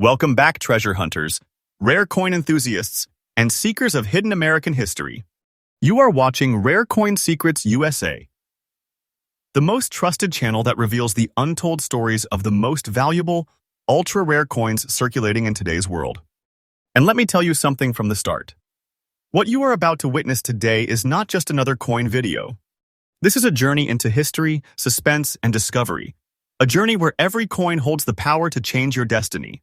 Welcome back, treasure hunters, rare coin enthusiasts, and seekers of hidden American history. You are watching Rare Coin Secrets USA, the most trusted channel that reveals the untold stories of the most valuable, ultra-rare coins circulating in today's world. And let me tell you something from the start. What you are about to witness today is not just another coin video. This is a journey into history, suspense, and discovery. A journey where every coin holds the power to change your destiny.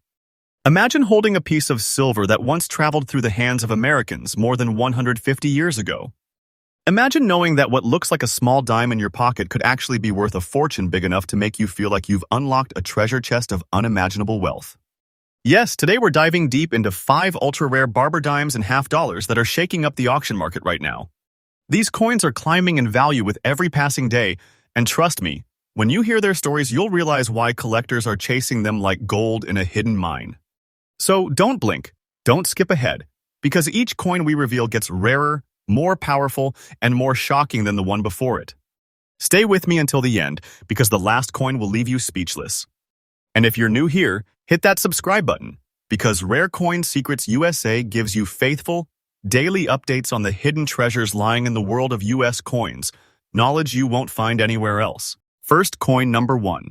Imagine holding a piece of silver that once traveled through the hands of Americans more than 150 years ago. Imagine knowing that what looks like a small dime in your pocket could actually be worth a fortune big enough to make you feel like you've unlocked a treasure chest of unimaginable wealth. Yes, today we're diving deep into 5 ultra-rare barber dimes and half dollars that are shaking up the auction market right now. These coins are climbing in value with every passing day, and trust me, when you hear their stories, you'll realize why collectors are chasing them like gold in a hidden mine. So don't blink, don't skip ahead, because each coin we reveal gets rarer, more powerful, and more shocking than the one before it. Stay with me until the end, because the last coin will leave you speechless. And if you're new here, hit that subscribe button, because Rare Coin Secrets USA gives you faithful, daily updates on the hidden treasures lying in the world of US coins, knowledge you won't find anywhere else. First coin number 1.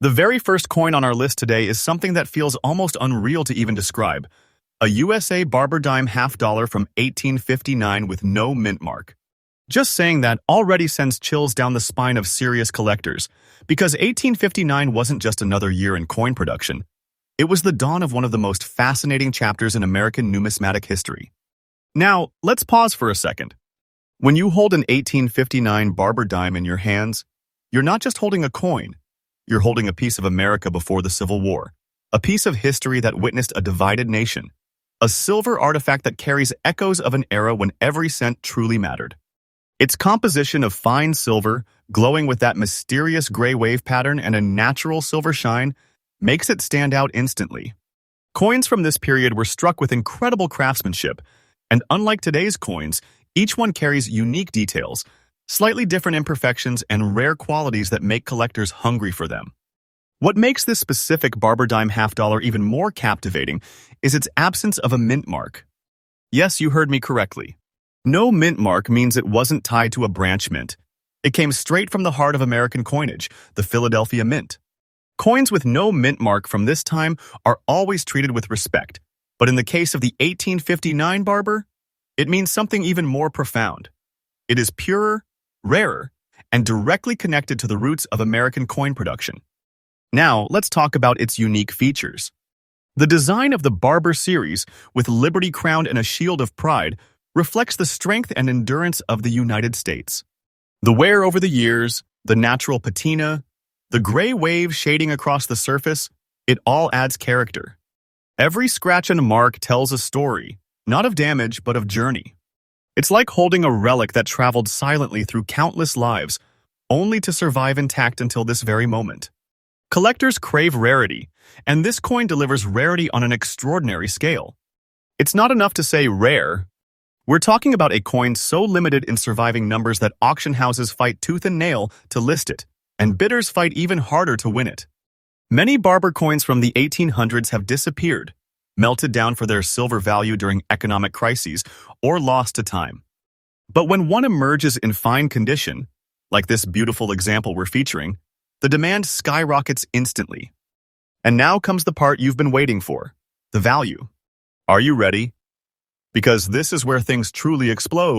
The very first coin on our list today is something that feels almost unreal to even describe. A USA barber dime half dollar from 1859 with no mint mark. Just saying that already sends chills down the spine of serious collectors, because 1859 wasn't just another year in coin production. It was the dawn of one of the most fascinating chapters in American numismatic history. Now, let's pause for a second. When you hold an 1859 barber dime in your hands, you're not just holding a coin. You're holding a piece of America before the Civil War, a piece of history that witnessed a divided nation, a silver artifact that carries echoes of an era when every cent truly mattered. Its composition of fine silver, glowing with that mysterious gray wave pattern and a natural silver shine, makes it stand out instantly. Coins from this period were struck with incredible craftsmanship, and unlike today's coins, each one carries unique details, slightly different imperfections, and rare qualities that make collectors hungry for them. What makes this specific barber dime half dollar even more captivating is its absence of a mint mark. Yes, you heard me correctly. No mint mark means it wasn't tied to a branch mint. It came straight from the heart of American coinage, the Philadelphia Mint. Coins with no mint mark from this time are always treated with respect, but in the case of the 1859 barber, it means something even more profound. It is purer, rarer, and directly connected to the roots of American coin production. Now, let's talk about its unique features. The design of the Barber series, with Liberty crowned and a shield of pride, reflects the strength and endurance of the United States. The wear over the years, the natural patina, the gray wave shading across the surface, it all adds character. Every scratch and mark tells a story, not of damage, but of journey. It's like holding a relic that traveled silently through countless lives, only to survive intact until this very moment. Collectors crave rarity, and this coin delivers rarity on an extraordinary scale. It's not enough to say rare. We're talking about a coin so limited in surviving numbers that auction houses fight tooth and nail to list it, and bidders fight even harder to win it. Many barber coins from the 1800s have disappeared, melted down for their silver value during economic crises, or lost to time. But when one emerges in fine condition, like this beautiful example we're featuring, the demand skyrockets instantly. And now comes the part you've been waiting for, the value. Are you ready? Because this is where things truly explode.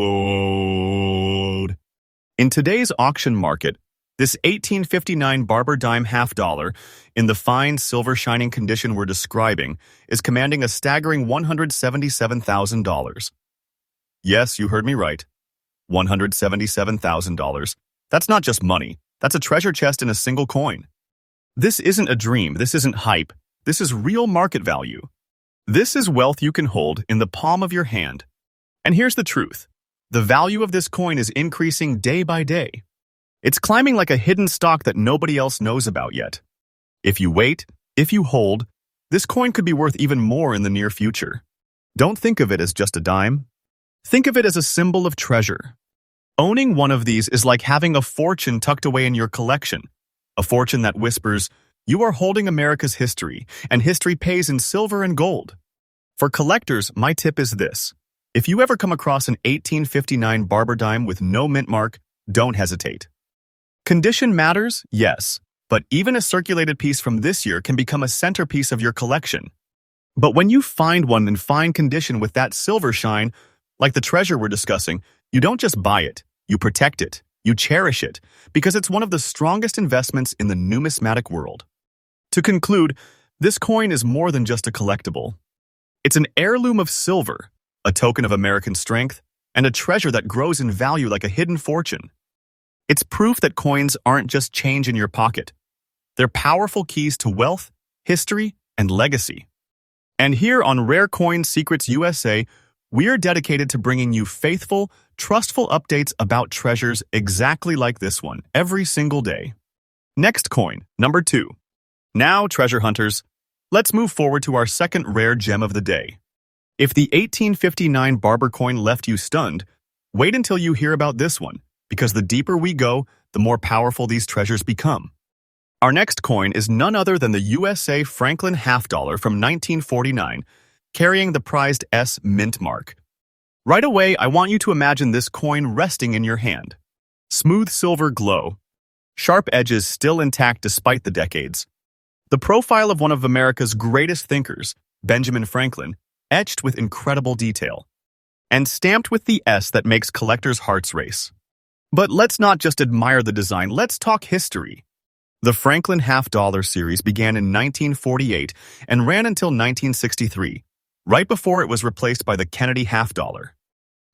In today's auction market, this 1859 barber dime half dollar, in the fine silver shining condition we're describing, is commanding a staggering $177,000. Yes, you heard me right. $177,000. That's not just money. That's a treasure chest in a single coin. This isn't a dream. This isn't hype. This is real market value. This is wealth you can hold in the palm of your hand. And here's the truth. The value of this coin is increasing day by day. It's climbing like a hidden stock that nobody else knows about yet. If you wait, if you hold, this coin could be worth even more in the near future. Don't think of it as just a dime. Think of it as a symbol of treasure. Owning one of these is like having a fortune tucked away in your collection, a fortune that whispers, You are holding America's history, and history pays in silver and gold. For collectors, my tip is this. If you ever come across an 1859 barber dime with no mint mark, don't hesitate. Condition matters, yes, but even a circulated piece from this year can become a centerpiece of your collection. But when you find one in fine condition with that silver shine, like the treasure we're discussing, you don't just buy it, you protect it, you cherish it, because it's one of the strongest investments in the numismatic world. To conclude, this coin is more than just a collectible. It's an heirloom of silver, a token of American strength, and a treasure that grows in value like a hidden fortune. It's proof that coins aren't just change in your pocket. They're powerful keys to wealth, history, and legacy. And here on Rare Coin Secrets USA, we're dedicated to bringing you faithful, trustful updates about treasures exactly like this one every single day. Next coin, number 2. Now, treasure hunters, let's move forward to our second rare gem of the day. If the 1859 barber coin left you stunned, wait until you hear about this one, because the deeper we go, the more powerful these treasures become. Our next coin is none other than the USA Franklin half-dollar from 1949, carrying the prized S mint mark. Right away, I want you to imagine this coin resting in your hand. Smooth silver glow, sharp edges still intact despite the decades. The profile of one of America's greatest thinkers, Benjamin Franklin, etched with incredible detail, and stamped with the S that makes collectors' hearts race. But let's not just admire the design, let's talk history. The Franklin half-dollar series began in 1948 and ran until 1963, right before it was replaced by the Kennedy half-dollar.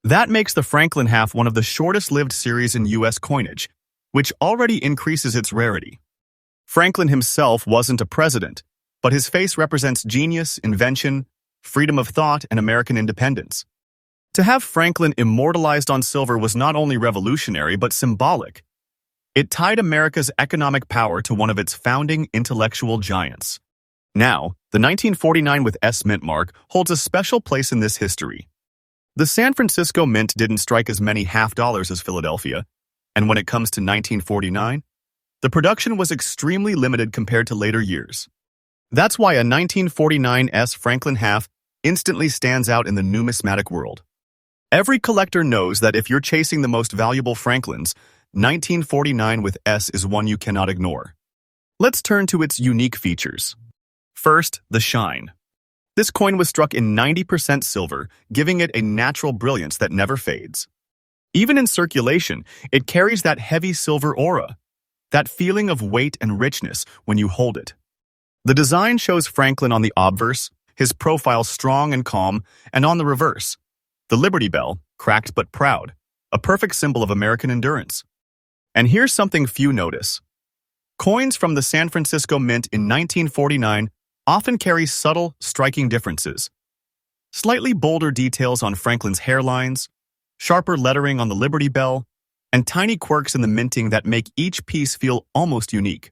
That makes the Franklin half one of the shortest-lived series in U.S. coinage, which already increases its rarity. Franklin himself wasn't a president, but his face represents genius, invention, freedom of thought, and American independence. To have Franklin immortalized on silver was not only revolutionary but symbolic. It tied America's economic power to one of its founding intellectual giants. Now, the 1949 with S mint mark holds a special place in this history. The San Francisco Mint didn't strike as many half-dollars as Philadelphia, and when it comes to 1949, the production was extremely limited compared to later years. That's why a 1949 S Franklin half instantly stands out in the numismatic world. Every collector knows that if you're chasing the most valuable Franklins, 1949 with S is one you cannot ignore. Let's turn to its unique features. First, the shine. This coin was struck in 90% silver, giving it a natural brilliance that never fades. Even in circulation, it carries that heavy silver aura, that feeling of weight and richness when you hold it. The design shows Franklin on the obverse, his profile strong and calm, and on the reverse, the Liberty Bell, cracked but proud, a perfect symbol of American endurance. And here's something few notice. Coins from the San Francisco Mint in 1949 often carry subtle, striking differences. Slightly bolder details on Franklin's hairlines, sharper lettering on the Liberty Bell, and tiny quirks in the minting that make each piece feel almost unique.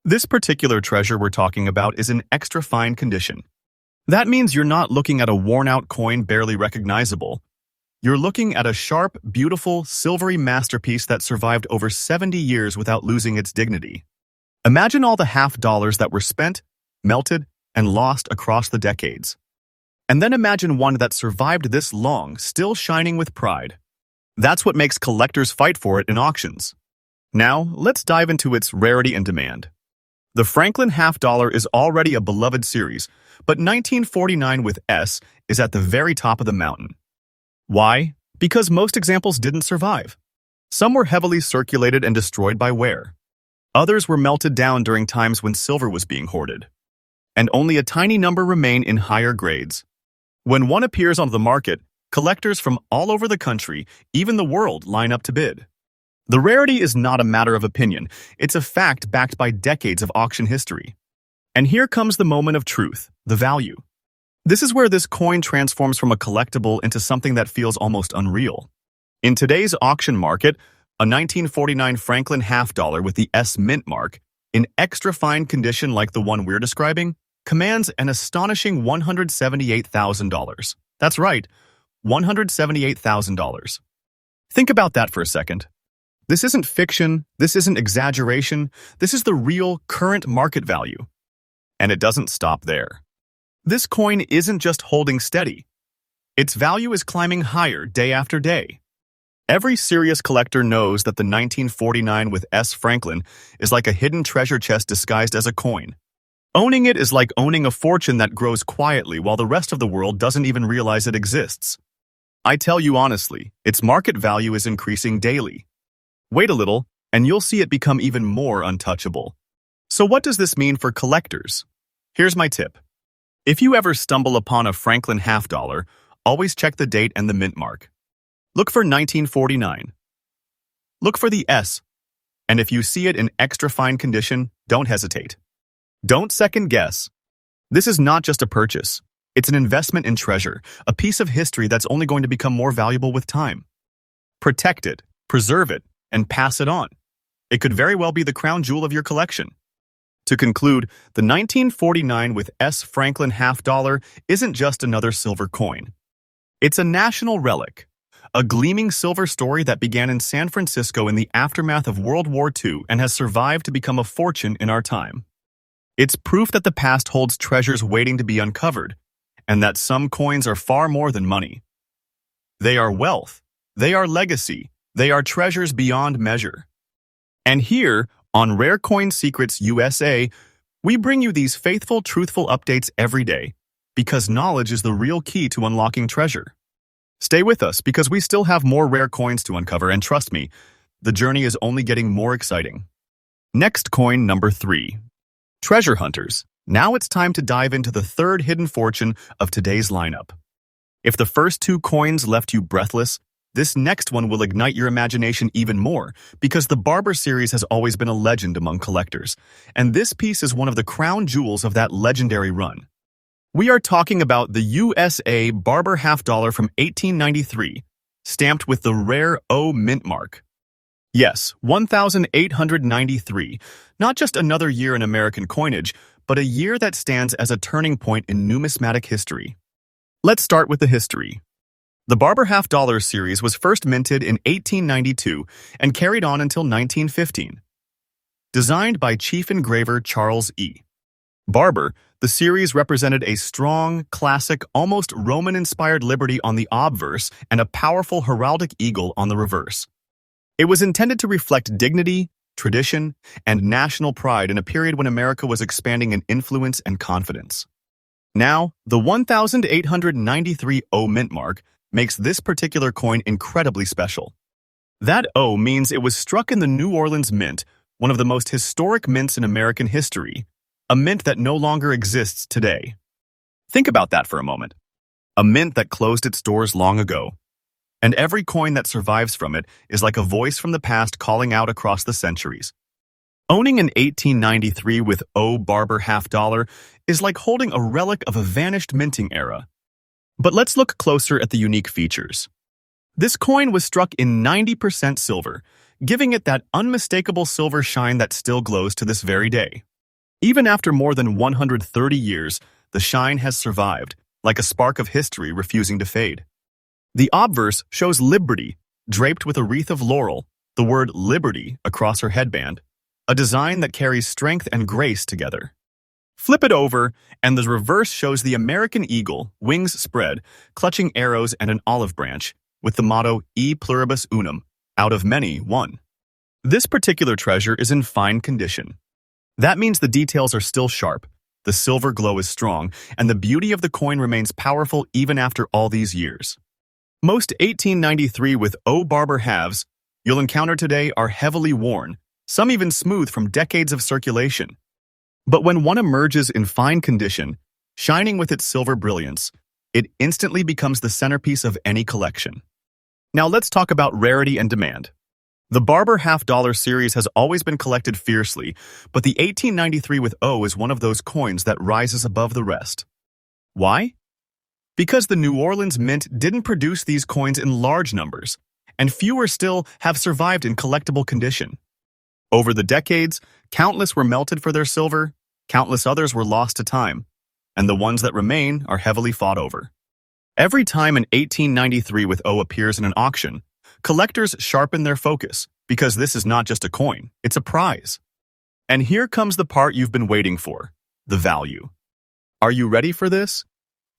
This particular treasure we're talking about is in extra fine condition. That means you're not looking at a worn-out coin barely recognizable. You're looking at a sharp, beautiful, silvery masterpiece that survived over 70 years without losing its dignity. Imagine all the half-dollars that were spent, melted, and lost across the decades. And then imagine one that survived this long, still shining with pride. That's what makes collectors fight for it in auctions. Now, let's dive into its rarity and demand. The Franklin half-dollar is already a beloved series, but 1949 with S is at the very top of the mountain. Why? Because most examples didn't survive. Some were heavily circulated and destroyed by wear. Others were melted down during times when silver was being hoarded. And only a tiny number remain in higher grades. When one appears on the market, collectors from all over the country, even the world, line up to bid. The rarity is not a matter of opinion. It's a fact backed by decades of auction history. And here comes the moment of truth, the value. This is where this coin transforms from a collectible into something that feels almost unreal. In today's auction market, a 1949 Franklin half-dollar with the S mint mark, in extra fine condition like the one we're describing, commands an astonishing $178,000. That's right, $178,000. Think about that for a second. This isn't fiction, this isn't exaggeration, this is the real current market value. And it doesn't stop there. This coin isn't just holding steady. Its value is climbing higher day after day. Every serious collector knows that the 1949 with S. Franklin is like a hidden treasure chest disguised as a coin. Owning it is like owning a fortune that grows quietly while the rest of the world doesn't even realize it exists. I tell you honestly, its market value is increasing daily. Wait a little, and you'll see it become even more untouchable. So what does this mean for collectors? Here's my tip. If you ever stumble upon a Franklin half dollar, always check the date and the mint mark. Look for 1949. Look for the S, and if you see it in extra fine condition, don't hesitate. Don't second guess. This is not just a purchase. It's an investment in treasure, a piece of history that's only going to become more valuable with time. Protect it, preserve it, and pass it on. It could very well be the crown jewel of your collection. To conclude, the 1949 with S. Franklin half dollar isn't just another silver coin. It's a national relic, a gleaming silver story that began in San Francisco in the aftermath of World War II and has survived to become a fortune in our time. It's proof that the past holds treasures waiting to be uncovered, and that some coins are far more than money. They are wealth, they are legacy, they are treasures beyond measure. And here, on Rare Coin Secrets USA, we bring you these faithful, truthful updates every day, because knowledge is the real key to unlocking treasure. Stay with us because we still have more rare coins to uncover, and trust me, the journey is only getting more exciting. Next coin number 3. Treasure hunters. Now it's time to dive into the third hidden fortune of today's lineup. If the first 2 coins left you breathless, this next one will ignite your imagination even more because the Barber series has always been a legend among collectors, and this piece is one of the crown jewels of that legendary run. We are talking about the USA Barber half dollar from 1893, stamped with the rare O mint mark. Yes, 1893, not just another year in American coinage, but a year that stands as a turning point in numismatic history. Let's start with the history. The Barber half dollar series was first minted in 1892 and carried on until 1915. Designed by chief engraver Charles E. Barber, the series represented a strong, classic, almost Roman-inspired liberty on the obverse and a powerful heraldic eagle on the reverse. It was intended to reflect dignity, tradition, and national pride in a period when America was expanding in influence and confidence. Now, the 1893 O mint mark makes this particular coin incredibly special. That O means it was struck in the New Orleans Mint, one of the most historic mints in American history, a mint that no longer exists today. Think about that for a moment. A mint that closed its doors long ago. And every coin that survives from it is like a voice from the past calling out across the centuries. Owning an 1893 with O Barber half dollar is like holding a relic of a vanished minting era. But let's look closer at the unique features. This coin was struck in 90% silver, giving it that unmistakable silver shine that still glows to this very day. Even after more than 130 years, the shine has survived, like a spark of history refusing to fade. The obverse shows Liberty, draped with a wreath of laurel, the word Liberty across her headband, a design that carries strength and grace together. Flip it over, and the reverse shows the American eagle, wings spread, clutching arrows and an olive branch, with the motto E pluribus unum, out of many, one. This particular treasure is in fine condition. That means the details are still sharp, the silver glow is strong, and the beauty of the coin remains powerful even after all these years. Most 1893 with O Barber halves you'll encounter today are heavily worn, some even smooth from decades of circulation. But when one emerges in fine condition, shining with its silver brilliance, it instantly becomes the centerpiece of any collection. Now let's talk about rarity and demand. The Barber half dollar series has always been collected fiercely, but the 1893 with O is one of those coins that rises above the rest. Why? Because the New Orleans Mint didn't produce these coins in large numbers, and fewer still have survived in collectible condition. Over the decades, countless were melted for their silver, countless others were lost to time, and the ones that remain are heavily fought over. Every time an 1893 with O appears in an auction, collectors sharpen their focus, Because this is not just a coin, it's a prize. And here comes the part you've been waiting for, the value. Are you ready for this?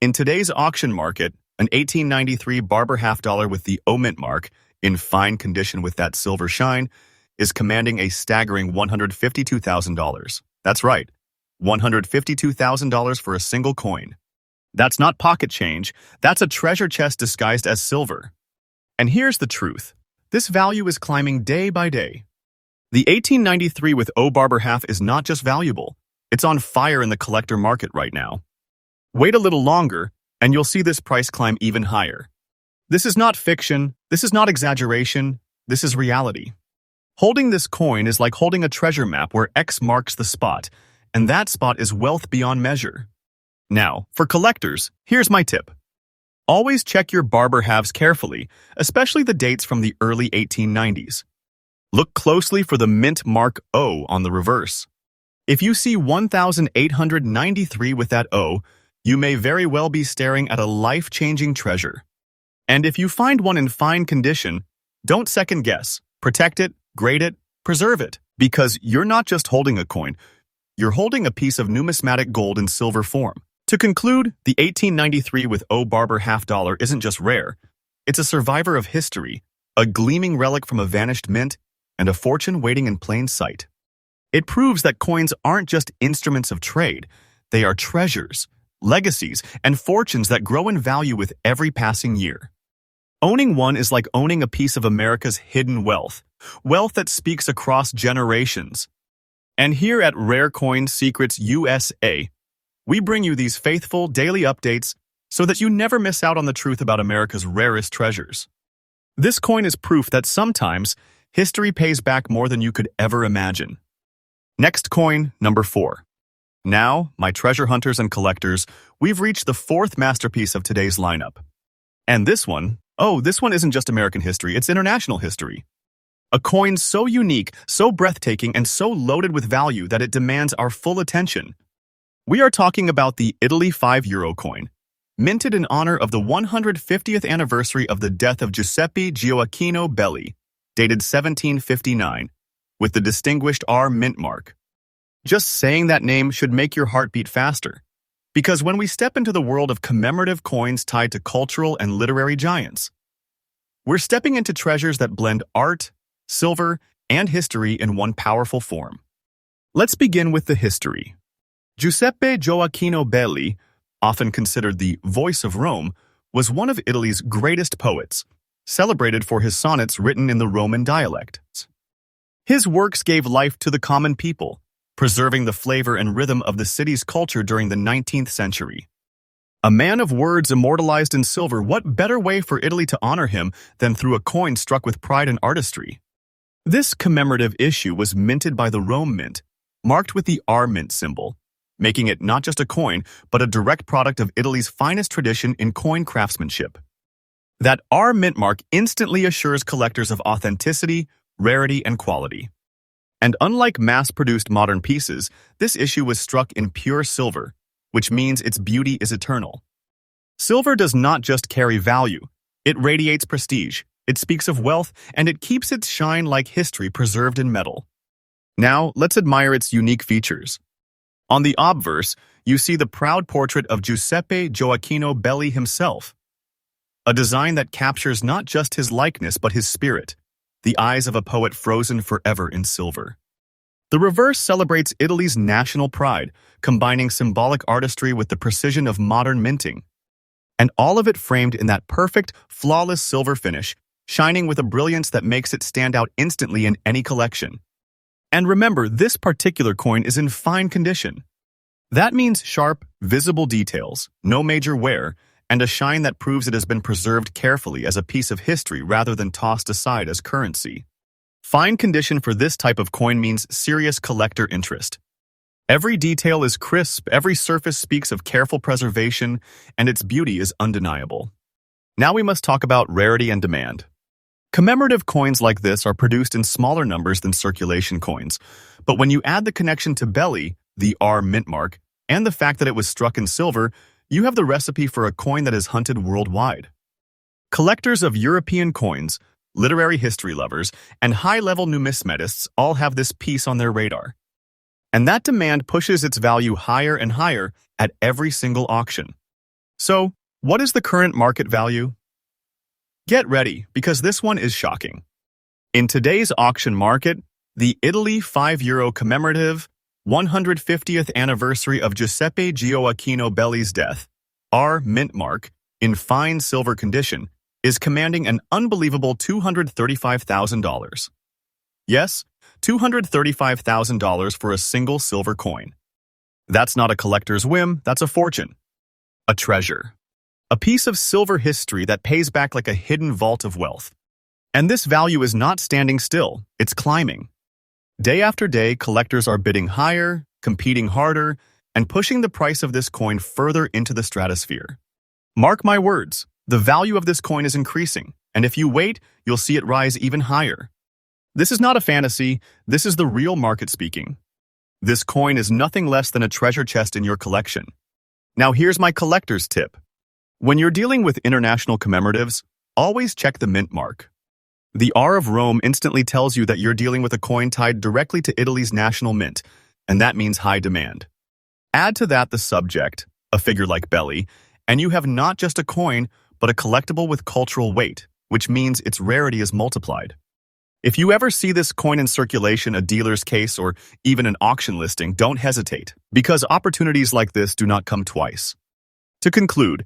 In today's auction market, an 1893 Barber half dollar with the O mint mark, in fine condition with that silver shine, is commanding a staggering $152,000. That's right, $152,000 for a single coin. That's not pocket change, that's a treasure chest disguised as silver. And here's the truth. This value is climbing day by day. The 1893 with O Barber half is not just valuable, it's on fire in the collector market right now. Wait a little longer, and you'll see this price climb even higher. This is not fiction, this is not exaggeration, this is reality. Holding this coin is like holding a treasure map where X marks the spot, and that spot is wealth beyond measure. Now, for collectors, here's my tip. Always check your Barber halves carefully, especially the dates from the early 1890s. Look closely for the mint mark O on the reverse. If you see 1893 with that O, you may very well be staring at a life-changing treasure. And if you find one in fine condition, don't second guess. Protect it, grade it, preserve it. Because you're not just holding a coin, you're holding a piece of numismatic gold in silver form. To conclude, the 1893 with O Barber half dollar isn't just rare. It's a survivor of history, a gleaming relic from a vanished mint, and a fortune waiting in plain sight. It proves that coins aren't just instruments of trade. They are treasures, legacies, and fortunes that grow in value with every passing year. Owning one is like owning a piece of America's hidden wealth, wealth that speaks across generations. And here at Rare Coin Secrets USA, we bring you these faithful daily updates so that you never miss out on the truth about America's rarest treasures. This coin is proof that sometimes history pays back more than you could ever imagine. Next coin, number 4. Now, my treasure hunters and collectors, we've reached the 4th masterpiece of today's lineup. And this one isn't just American history, it's international history. A coin so unique, so breathtaking, and so loaded with value that it demands our full attention. We are talking about the Italy €5 coin, minted in honor of the 150th anniversary of the death of Giuseppe Gioacchino Belli, dated 1759, with the distinguished R mint mark. Just saying that name should make your heart beat faster, because when we step into the world of commemorative coins tied to cultural and literary giants, we're stepping into treasures that blend art, silver, and history in one powerful form. Let's begin with the history. Giuseppe Gioacchino Belli, often considered the voice of Rome, was one of Italy's greatest poets, celebrated for his sonnets written in the Roman dialect. His works gave life to the common people, preserving the flavor and rhythm of the city's culture during the 19th century. A man of words immortalized in silver, what better way for Italy to honor him than through a coin struck with pride and artistry? This commemorative issue was minted by the Rome Mint, marked with the R mint symbol, making it not just a coin, but a direct product of Italy's finest tradition in coin craftsmanship. That R mint mark instantly assures collectors of authenticity, rarity, and quality. And unlike mass-produced modern pieces, this issue was struck in pure silver, which means its beauty is eternal. Silver does not just carry value, it radiates prestige, it speaks of wealth, and it keeps its shine like history preserved in metal. Now, let's admire its unique features. On the obverse, you see the proud portrait of Giuseppe Gioacchino Belli himself, a design that captures not just his likeness but his spirit, the eyes of a poet frozen forever in silver. The reverse celebrates Italy's national pride, combining symbolic artistry with the precision of modern minting. And all of it framed in that perfect, flawless silver finish, shining with a brilliance that makes it stand out instantly in any collection. And remember, this particular coin is in fine condition. That means sharp, visible details, no major wear, and a shine that proves it has been preserved carefully as a piece of history rather than tossed aside as currency. Fine condition for this type of coin means serious collector interest. Every detail is crisp, every surface speaks of careful preservation, and its beauty is undeniable. Now we must talk about rarity and demand. Commemorative coins like this are produced in smaller numbers than circulation coins, but when you add the connection to Belli, the R mint mark, and the fact that it was struck in silver, you have the recipe for a coin that is hunted worldwide. Collectors of European coins, literary history lovers, and high-level numismatists all have this piece on their radar. And that demand pushes its value higher and higher at every single auction. So, what is the current market value? Get ready, because this one is shocking. In today's auction market, the Italy €5 commemorative 150th anniversary of Giuseppe Gioacchino Belli's death, our mint mark, in fine silver condition, is commanding an unbelievable $235,000. Yes, $235,000 for a single silver coin. That's not a collector's whim, that's a fortune. A treasure. A piece of silver history that pays back like a hidden vault of wealth. And this value is not standing still, it's climbing. Day after day, collectors are bidding higher, competing harder, and pushing the price of this coin further into the stratosphere. Mark my words, the value of this coin is increasing, and if you wait, you'll see it rise even higher. This is not a fantasy, this is the real market speaking. This coin is nothing less than a treasure chest in your collection. Now here's my collector's tip. When you're dealing with international commemoratives, always check the mint mark. The R of Rome instantly tells you that you're dealing with a coin tied directly to Italy's national mint, and that means high demand. Add to that the subject, a figure like Belli, and you have not just a coin, but a collectible with cultural weight, which means its rarity is multiplied. If you ever see this coin in circulation, a dealer's case, or even an auction listing, don't hesitate, because opportunities like this do not come twice. To conclude,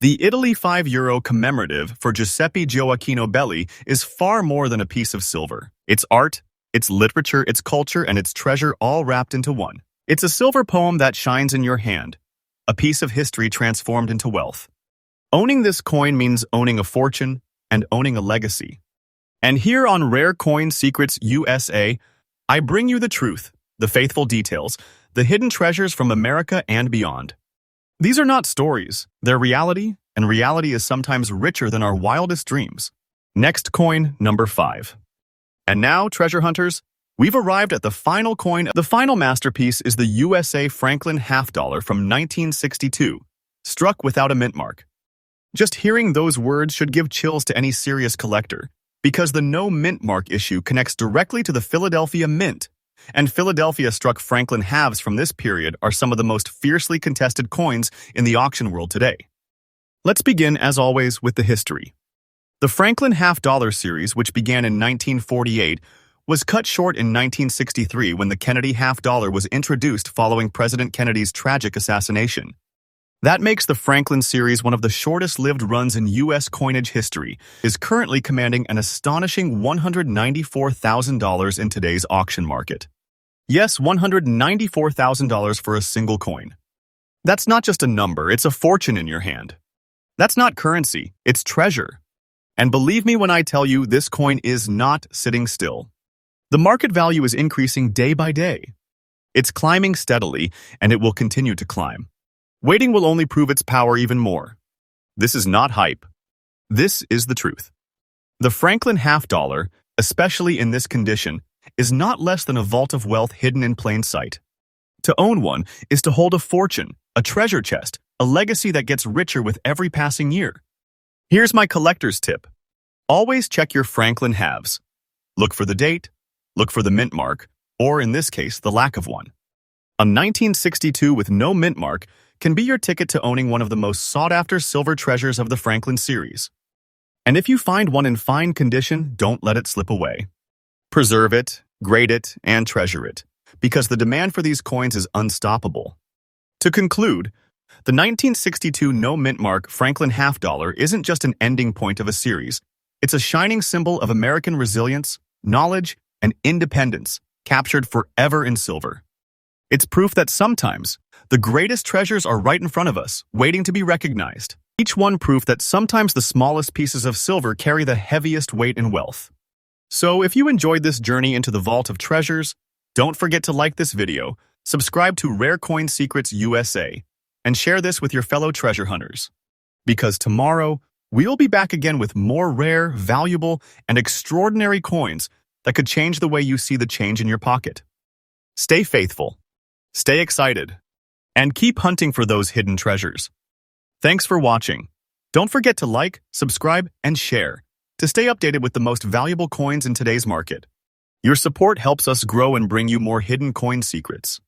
the Italy €5 commemorative for Giuseppe Gioacchino Belli is far more than a piece of silver. It's art, it's literature, it's culture, and it's treasure all wrapped into one. It's a silver poem that shines in your hand, a piece of history transformed into wealth. Owning this coin means owning a fortune and owning a legacy. And here on Rare Coin Secrets USA, I bring you the truth, the faithful details, the hidden treasures from America and beyond. These are not stories, they're reality, and reality is sometimes richer than our wildest dreams. Next coin, number 5. And now, treasure hunters, we've arrived at the final coin. The final masterpiece is the USA Franklin half-dollar from 1962, struck without a mint mark. Just hearing those words should give chills to any serious collector, because the no mint mark issue connects directly to the Philadelphia Mint, and Philadelphia-struck Franklin halves from this period are some of the most fiercely contested coins in the auction world today. Let's begin, as always, with the history. The Franklin half-dollar series, which began in 1948, was cut short in 1963 when the Kennedy half-dollar was introduced following President Kennedy's tragic assassination. That makes the Franklin series one of the shortest-lived runs in U.S. coinage history, is currently commanding an astonishing $194,000 in today's auction market. Yes, $194,000 for a single coin. That's not just a number, it's a fortune in your hand. That's not currency, it's treasure. And believe me when I tell you, this coin is not sitting still. The market value is increasing day by day. It's climbing steadily, and it will continue to climb. Waiting will only prove its power even more. This is not hype. This is the truth. The Franklin half-dollar, especially in this condition, is not less than a vault of wealth hidden in plain sight. To own one is to hold a fortune, a treasure chest, a legacy that gets richer with every passing year. Here's my collector's tip. Always check your Franklin halves. Look for the date, look for the mint mark, or in this case, the lack of one. A 1962 with no mint mark can be your ticket to owning one of the most sought-after silver treasures of the Franklin series. And if you find one in fine condition, don't let it slip away. Preserve it, grade it, and treasure it, because the demand for these coins is unstoppable. To conclude, the 1962 no mint mark Franklin half-dollar isn't just an ending point of a series. It's a shining symbol of American resilience, knowledge, and independence, captured forever in silver. It's proof that sometimes the greatest treasures are right in front of us, waiting to be recognized. Each one proof that sometimes the smallest pieces of silver carry the heaviest weight in wealth. So if you enjoyed this journey into the vault of treasures, don't forget to like this video, subscribe to Rare Coin Secrets USA, and share this with your fellow treasure hunters. Because tomorrow, we'll be back again with more rare, valuable, and extraordinary coins that could change the way you see the change in your pocket. Stay faithful, stay excited, and keep hunting for those hidden treasures. Thanks for watching. Don't forget to like, subscribe, and share. to stay updated with the most valuable coins in today's market. Your support helps us grow and bring you more hidden coin secrets.